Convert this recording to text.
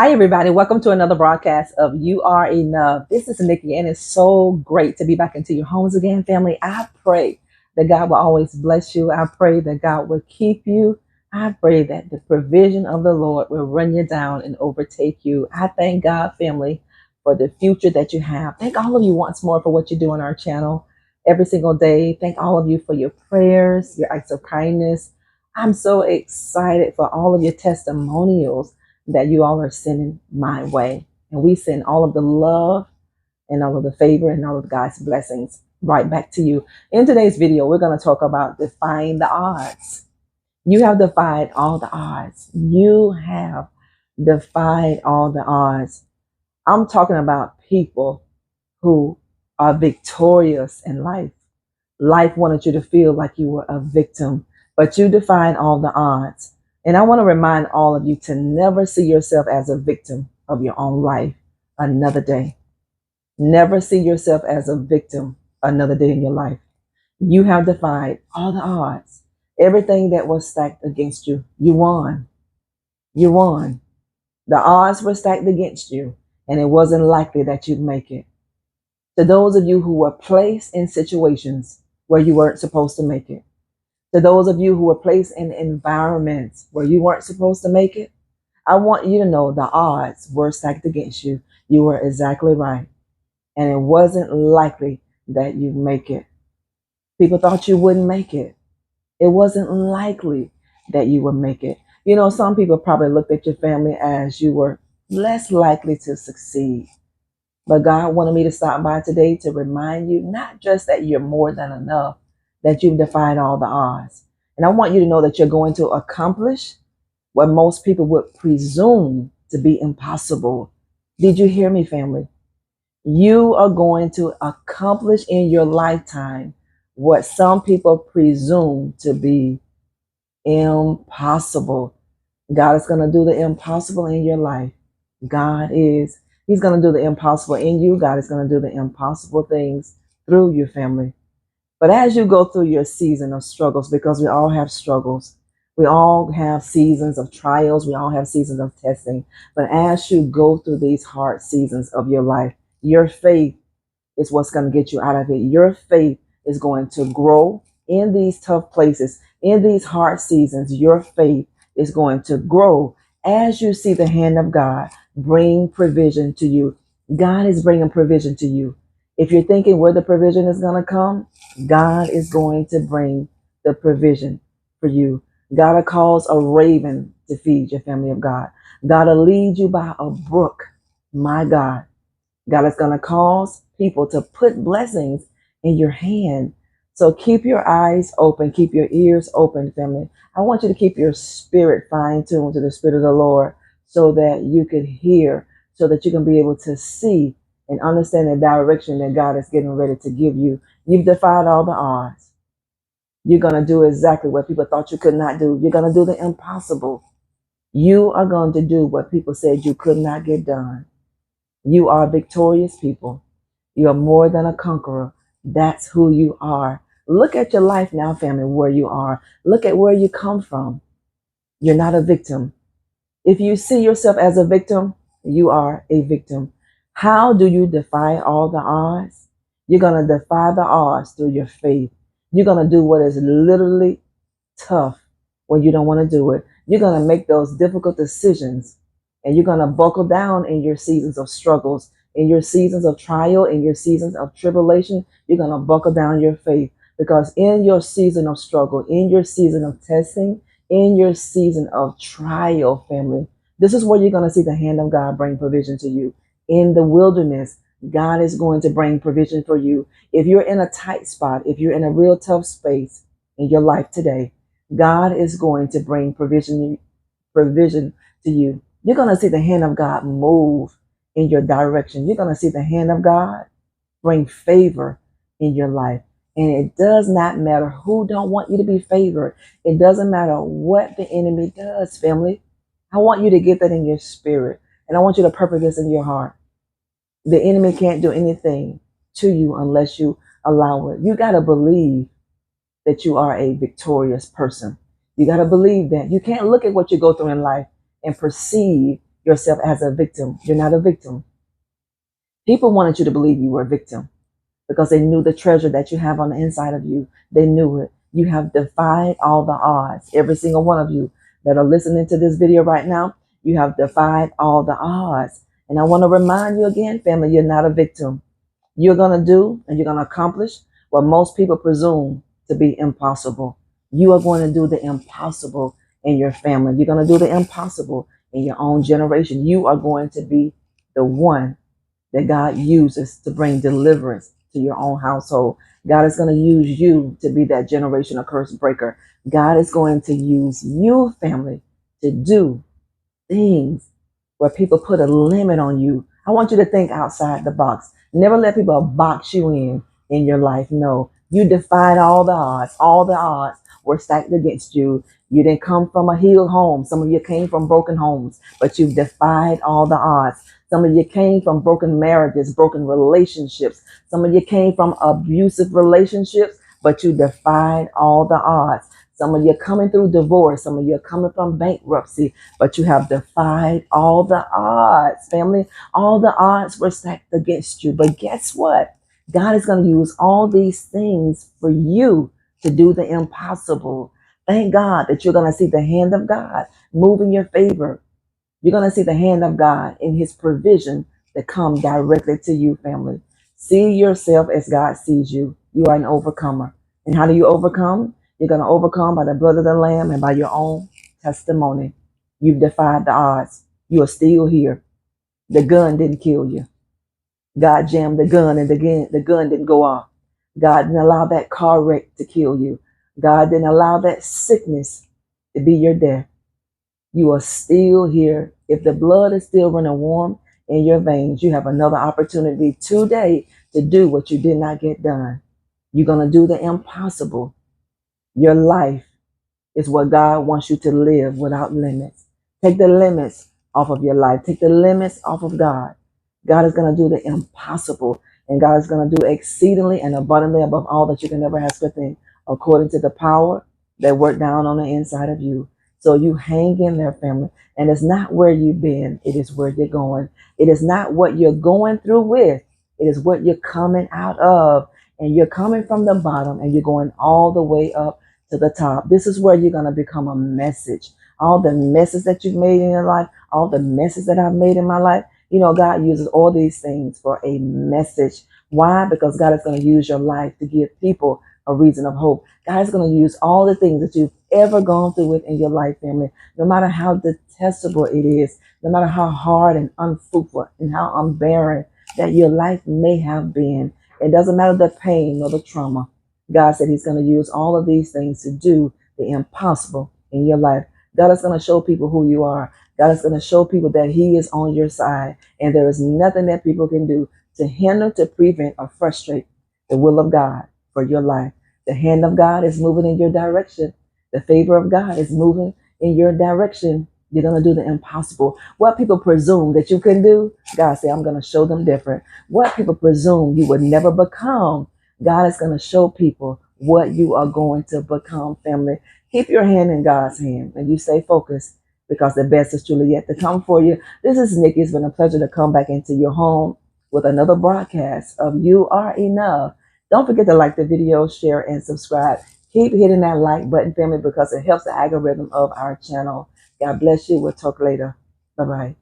Hi, everybody. Welcome to another broadcast of You Are Enough. This is Nikki, and it's so great to be back into your homes again, family. I pray that God will always bless you. I pray that God will keep you. I pray that the provision of the Lord will run you down and overtake you. I thank God, family, for the future that you have. Thank all of you once more for what you do on our channel every single day. Thank all of you for your prayers, your acts of kindness. I'm so excited for all of your testimonials that you all are sending my way. And we send all of the love and all of the favor and all of God's blessings right back to you. In today's video, we're going to talk about defying the odds. You have defied all the odds. You have defied all the odds. I'm talking about people who are victorious in life. Life wanted you to feel like you were a victim, but you defied all the odds. And I want to remind all of you to never see yourself as a victim of your own life another day. Never see yourself as a victim another day in your life. You have defied all the odds. Everything that was stacked against you, you won. You won. The odds were stacked against you, and it wasn't likely that you'd make it. To those of you who were placed in situations where you weren't supposed to make it, to those of you who were placed in environments where you weren't supposed to make it, I want you to know the odds were stacked against you. You were exactly right. And it wasn't likely that you'd make it. People thought you wouldn't make it. It wasn't likely that you would make it. You know, some people probably looked at your family as you were less likely to succeed. But God wanted me to stop by today to remind you not just that you're more than enough, that you've defied all the odds. And I want you to know that you're going to accomplish what most people would presume to be impossible. Did you hear me, family? You are going to accomplish in your lifetime what some people presume to be impossible. God is going to do the impossible in your life. God is. He's going to do the impossible in you. God is going to do the impossible things through your family. But as you go through your season of struggles, because we all have struggles, we all have seasons of trials, we all have seasons of testing. But as you go through these hard seasons of your life, your faith is what's going to get you out of it. Your faith is going to grow in these tough places, in these hard seasons. Your faith is going to grow as you see the hand of God bring provision to you. God is bringing provision to you. If you're thinking where the provision is going to come, God is going to bring the provision for you. God will cause a raven to feed your family of God. God will lead you by a brook. My God. God is going to cause people to put blessings in your hand. So keep your eyes open, keep your ears open, family. I want you to keep your spirit fine-tuned to the Spirit of the Lord so that you can hear, so that you can be able to see and understand the direction that God is getting ready to give you. You've defied all the odds. You're going to do exactly what people thought you could not do. You're going to do the impossible. You are going to do what people said you could not get done. You are victorious people. You are more than a conqueror. That's who you are. Look at your life now, family, where you are. Look at where you come from. You're not a victim. If you see yourself as a victim, you are a victim. How do you defy all the odds? You're going to defy the odds through your faith. You're going to do what is literally tough when you don't want to do it. You're going to make those difficult decisions, and you're going to buckle down in your seasons of struggles, in your seasons of trial, in your seasons of tribulation. You're going to buckle down your faith, because in your season of struggle, in your season of testing, in your season of trial, family, this is where you're going to see the hand of God bring provision to you. In the wilderness, God is going to bring provision for you. If you're in a tight spot, if you're in a real tough space in your life today, God is going to bring provision to you. You're going to see the hand of God move in your direction. You're going to see the hand of God bring favor in your life. And it does not matter who don't want you to be favored. It doesn't matter what the enemy does, family. I want you to get that in your spirit. And I want you to purpose this in your heart. The enemy can't do anything to you unless you allow it. You got to believe that you are a victorious person. You got to believe that. You can't look at what you go through in life and perceive yourself as a victim. You're not a victim. People wanted you to believe you were a victim because they knew the treasure that you have on the inside of you. They knew it. You have defied all the odds. Every single one of you that are listening to this video right now, you have defied all the odds. And I want to remind you again, family, you're not a victim. You're going to do and you're going to accomplish what most people presume to be impossible. You are going to do the impossible in your family. You're going to do the impossible in your own generation. You are going to be the one that God uses to bring deliverance to your own household. God is going to use you to be that generational curse breaker. God is going to use you, family, to do things where people put a limit on you. I want you to think outside the box. Never let people box you in your life. No, you defied all the odds. All the odds were stacked against you. You didn't come from a healed home. Some of you came from broken homes, but you've defied all the odds. Some of you came from broken marriages, broken relationships. Some of you came from abusive relationships, but you defied all the odds. Some of you are coming through divorce. Some of you are coming from bankruptcy, but you have defied all the odds, family. All the odds were stacked against you. But guess what? God is going to use all these things for you to do the impossible. Thank God that you're going to see the hand of God move in your favor. You're going to see the hand of God in his provision that come directly to you, family. See yourself as God sees you. You are an overcomer. And how do you overcome? You're going to overcome by the blood of the Lamb and by your own testimony. You've defied the odds. You are still here. The gun didn't kill you. God jammed the gun and the gun didn't go off. God didn't allow that car wreck to kill you. God didn't allow that sickness to be your death. You are still here. If the blood is still running warm in your veins, you have another opportunity today to do what you did not get done. You're going to do the impossible. Your life is what God wants you to live without limits. Take the limits off of your life. Take the limits off of God. God is going to do the impossible, and God is going to do exceedingly and abundantly above all that you can ever ask or think, according to the power that worked down on the inside of you. So you hang in there, family. And it's not where you've been. It is where you're going. It is not what you're going through with. It is what you're coming out of. And you're coming from the bottom and you're going all the way up to the top. This is where you're going to become a message. All the messes that you've made in your life, all the messes that I've made in my life, you know, God uses all these things for a message. Why? Because God is going to use your life to give people a reason of hope. God is going to use all the things that you've ever gone through with in your life, family, no matter how detestable it is, no matter how hard and unfruitful and how unbearing that your life may have been. It doesn't matter the pain or the trauma. God said he's going to use all of these things to do the impossible in your life. God is going to show people who you are. God is going to show people that he is on your side. And there is nothing that people can do to hinder, to prevent, or frustrate the will of God for your life. The hand of God is moving in your direction. The favor of God is moving in your direction. You're going to do the impossible. What people presume that you can do, God said, I'm going to show them different. What people presume you would never become, God is going to show people what you are going to become, family. Keep your hand in God's hand and you stay focused because the best is truly yet to come for you. This is Nikki. It's been a pleasure to come back into your home with another broadcast of You Are Enough. Don't forget to like the video, share, and subscribe. Keep hitting that like button, family, because it helps the algorithm of our channel. God bless you. We'll talk later. Bye-bye.